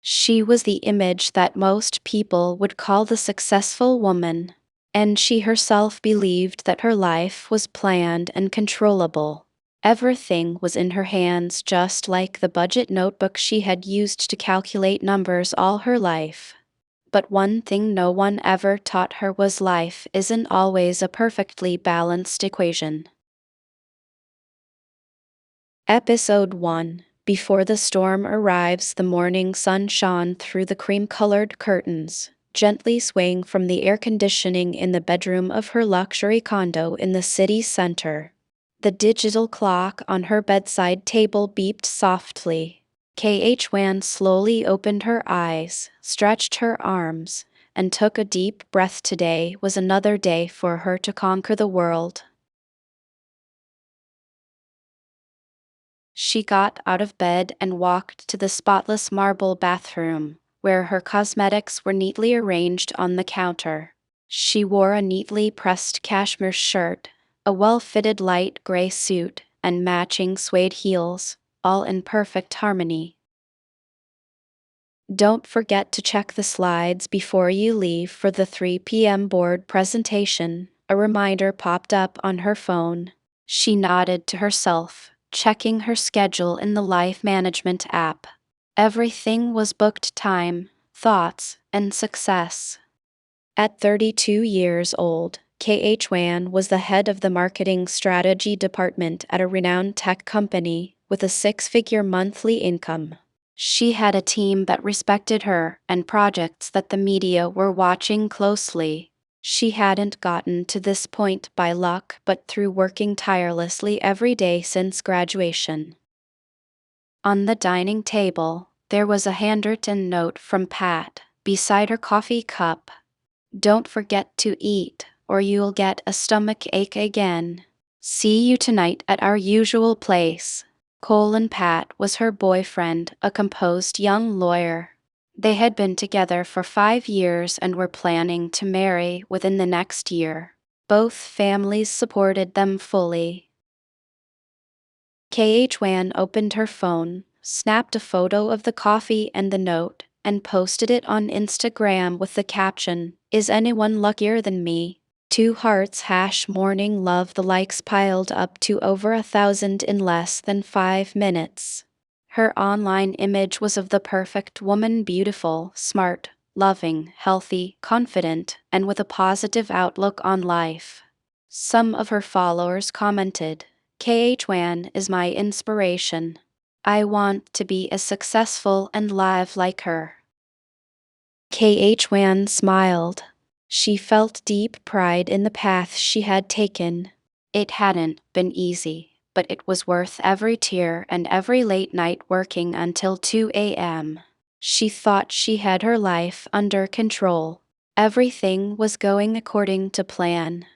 She was the image that most people would call the successful woman, and she herself believed that her life was planned and controllable. Everything was in her hands, just like the budget notebook she had used to calculate numbers all her life. But one thing no one ever taught her was life isn't always a perfectly balanced equation. Episode 1. Before the storm arrives, the morning sun shone through the cream-colored curtains, gently swaying from the air conditioning in the bedroom of her luxury condo in the city center. The digital clock on her bedside table beeped softly. Kwan slowly opened her eyes, stretched her arms, and took a deep breath. Today was another day for her to conquer the world. She got out of bed and walked to the spotless marble bathroom, where her cosmetics were neatly arranged on the counter. She wore a neatly pressed cashmere shirt, a well-fitted light gray suit, and matching suede heels, all in perfect harmony. Don't forget to check the slides before you leave for the 3 p.m. board presentation, a reminder popped up on her phone. She nodded to herself, checking her schedule in the life management app. Everything was booked: time, thoughts, and success. At 32 years old, Kwan was the head of the marketing strategy department at a renowned tech company with a 6-figure monthly income. She had a team that respected her and projects that the media were watching closely. She hadn't gotten to this point by luck, but through working tirelessly every day since graduation. On the dining table, there was a handwritten note from Pat, beside her coffee cup. Don't forget to eat, or you'll get a stomach ache again. See you tonight at our usual place. Pat was her boyfriend, a composed young lawyer. They had been together for 5 years and were planning to marry within the next year. Both families supported them fully. Kwan opened her phone, snapped a photo of the coffee and the note, and posted it on Instagram with the caption, "Is anyone luckier than me?" 2 hearts #morning love. The likes piled up to over 1,000 in less than 5 minutes. Her online image was of the perfect woman: beautiful, smart, loving, healthy, confident, and with a positive outlook on life. Some of her followers commented, "Kwan is my inspiration. I want to be as successful and live like her." Kwan smiled. She felt deep pride in the path she had taken. It hadn't been easy, but it was worth every tear and every late night working until 2 a.m. She thought she had her life under control. Everything was going according to plan.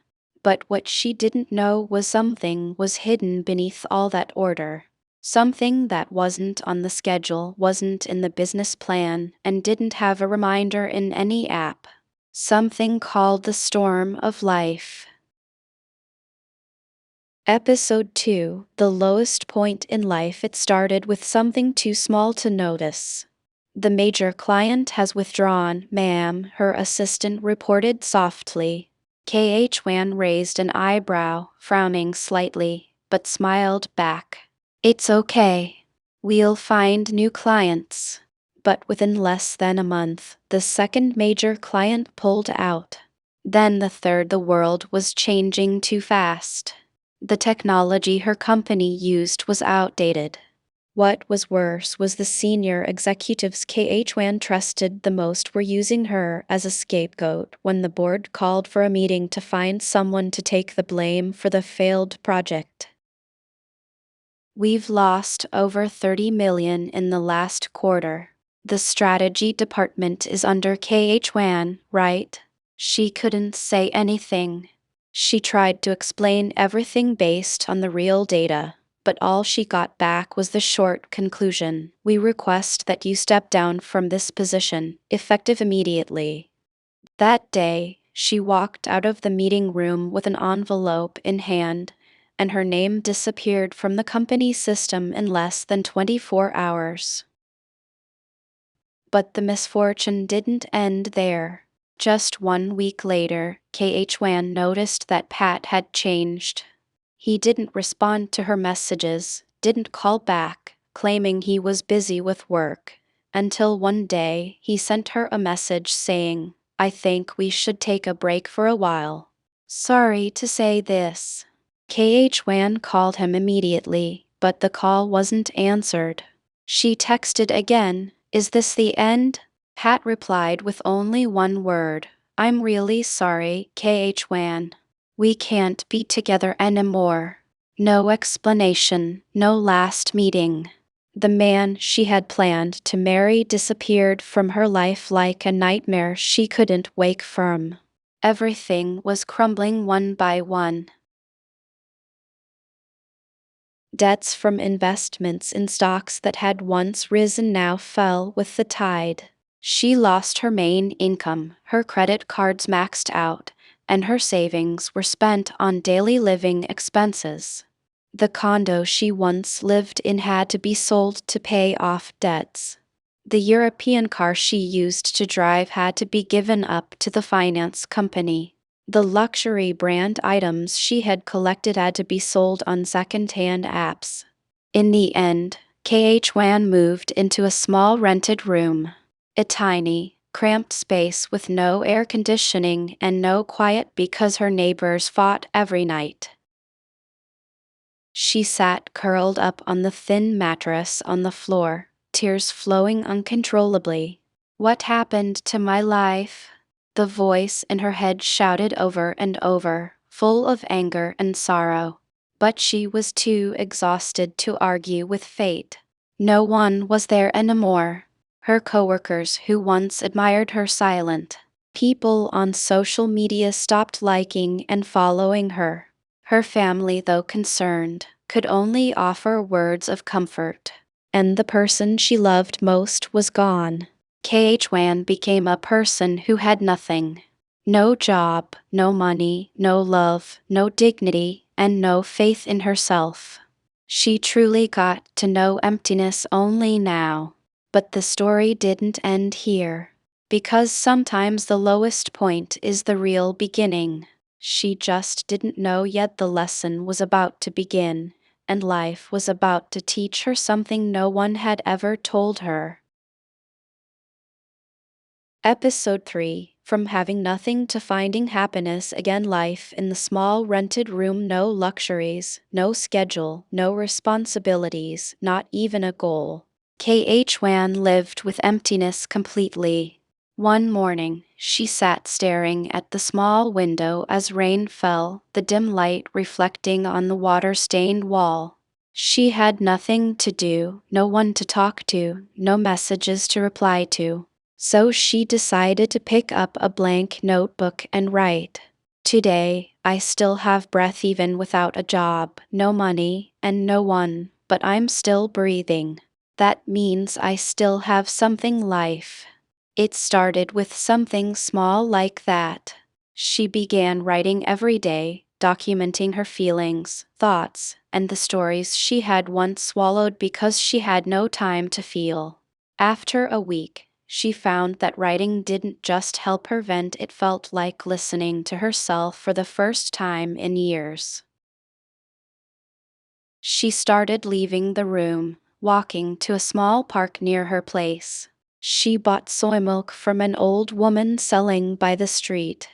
But what she didn't know was something was hidden beneath all that order. Something that wasn't on the schedule, wasn't in the business plan, and didn't have a reminder in any app. Something called the storm of life. Episode 2. The lowest point in life. It started with something too small to notice. "The major client has withdrawn, ma'am," her assistant reported softly. Kwan raised an eyebrow, frowning slightly, but smiled back. "It's okay. We'll find new clients." But within less than a month, the second major client pulled out. Then the third. The world was changing too fast. The technology her company used was outdated. What was worse was the senior executives Kwan trusted the most were using her as a scapegoat when the board called for a meeting to find someone to take the blame for the failed project. "We've lost over 30 million in the last quarter. The strategy department is under Kwan, right?" She couldn't say anything. She tried to explain everything based on the real data, but all she got back was the short conclusion: "We request that you step down from this position, effective immediately." That day, she walked out of the meeting room with an envelope in hand, and her name disappeared from the company system in less than 24 hours. But the misfortune didn't end there. Just 1 week later, Kwan noticed that Pat had changed. He didn't respond to her messages, didn't call back, claiming he was busy with work, until one day he sent her a message saying, "I think we should take a break for a while. Sorry to say this." Kwan called him immediately, but the call wasn't answered. She texted again, "Is this the end?" Pat replied with only one word, "I'm really sorry, Kwan. We can't be together anymore." No explanation, no last meeting. The man she had planned to marry disappeared from her life like a nightmare she couldn't wake from. Everything was crumbling one by one. Debts from investments in stocks that had once risen now fell with the tide. She lost her main income, her credit cards maxed out, and her savings were spent on daily living expenses. The condo she once lived in had to be sold to pay off debts. The European car she used to drive had to be given up to the finance company. The luxury brand items she had collected had to be sold on second-hand apps. In the end, Kwan moved into a small rented room. A tiny, cramped space with no air conditioning and no quiet because her neighbors fought every night. She sat curled up on the thin mattress on the floor, tears flowing uncontrollably. "What happened to my life?" The voice in her head shouted over and over, full of anger and sorrow. But she was too exhausted to argue with fate. No one was there anymore. Her coworkers who once admired her silent. People on social media stopped liking and following her. Her family, though concerned, could only offer words of comfort. And the person she loved most was gone. Kwan became a person who had nothing. No job, no money, no love, no dignity, and no faith in herself. She truly got to know emptiness only now. But the story didn't end here. Because sometimes the lowest point is the real beginning. She just didn't know yet the lesson was about to begin, and life was about to teach her something no one had ever told her. Episode 3, From Having Nothing to Finding Happiness Again. Life in the small rented room. No luxuries, no schedule, no responsibilities, not even a goal. Kwan lived with emptiness completely. One morning, she sat staring at the small window as rain fell, the dim light reflecting on the water-stained wall. She had nothing to do, no one to talk to, no messages to reply to. So she decided to pick up a blank notebook and write. "Today, I still have breath even without a job, no money, and no one, but I'm still breathing. That means I still have something life." It started with something small like that. She began writing every day, documenting her feelings, thoughts, and the stories she had once swallowed because she had no time to feel. After a week, she found that writing didn't just help her vent, it felt like listening to herself for the first time in years. She started leaving the room, walking to a small park near her place. She bought soy milk from an old woman selling by the street.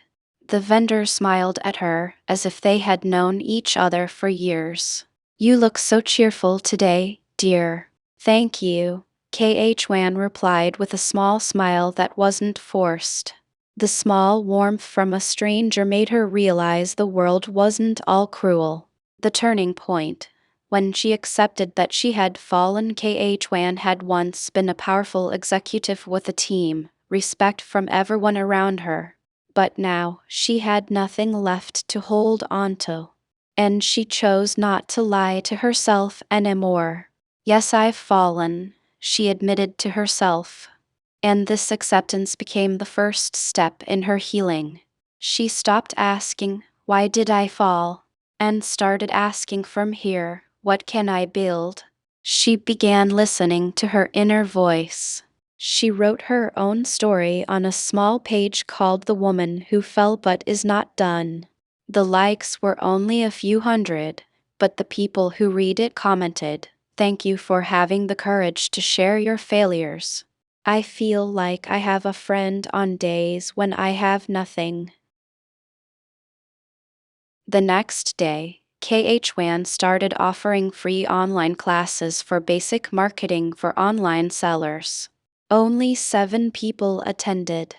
The vendor smiled at her as if they had known each other for years. "You look so cheerful today, dear." "Thank you," Kwan replied with a small smile that wasn't forced. The small warmth from a stranger made her realize the world wasn't all cruel. The turning point, when she accepted that she had fallen. Kwan had once been a powerful executive with a team, respect from everyone around her. But now, she had nothing left to hold onto. And she chose not to lie to herself anymore. "Yes, I've fallen," she admitted to herself. And this acceptance became the first step in her healing. She stopped asking, "Why did I fall?" and started asking, "From here, what can I build?" She began listening to her inner voice. She wrote her own story on a small page called The Woman Who Fell But Is Not Done. The likes were only a few hundred, but the people who read it commented, "Thank you for having the courage to share your failures. I feel like I have a friend on days when I have nothing." The next day, Kwan started offering free online classes for basic marketing for online sellers. Only 7 people attended,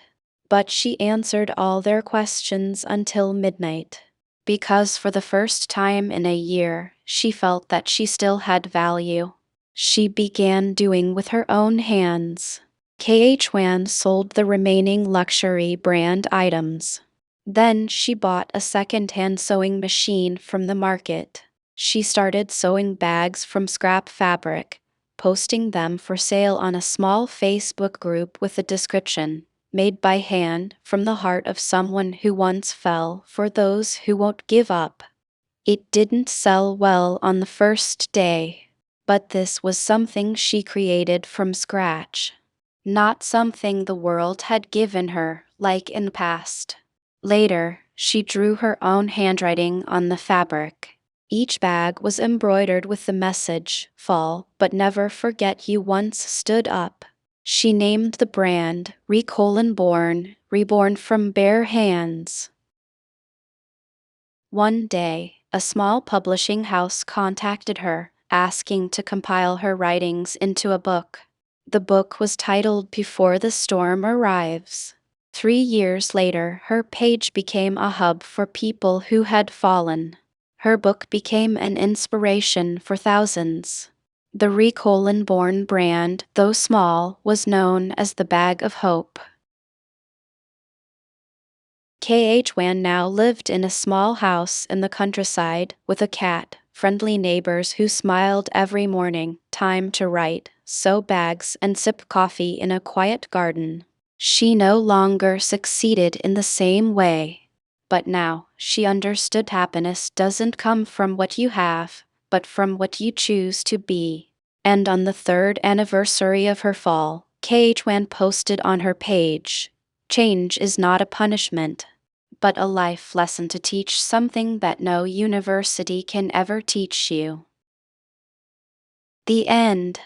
but she answered all their questions until midnight. Because for the first time in a year, she felt that she still had value. She began doing with her own hands. Kwan sold the remaining luxury brand items. Then she bought a second-hand sewing machine from the market. She started sewing bags from scrap fabric, posting them for sale on a small Facebook group with a description, "Made by hand from the heart of someone who once fell for those who won't give up." It didn't sell well on the first day, but this was something she created from scratch, not something the world had given her like in the past. Later, she drew her own handwriting on the fabric. Each bag was embroidered with the message, "Fall, but never forget you once stood up." She named the brand Born, reborn from bare hands. One day, a small publishing house contacted her, asking to compile her writings into a book. The book was titled Before the Storm Arrives. 3 years later, her page became a hub for people who had fallen. Her book became an inspiration for thousands. The Born brand, though small, was known as the Bag of Hope. Kwan now lived in a small house in the countryside with a cat, friendly neighbors who smiled every morning, time to write, sew bags, and sip coffee in a quiet garden. She no longer succeeded in the same way. But now, she understood happiness doesn't come from what you have, but from what you choose to be. And on the 3rd anniversary of her fall, Kwan posted on her page, "Change is not a punishment, but a life lesson to teach something that no university can ever teach you." The end.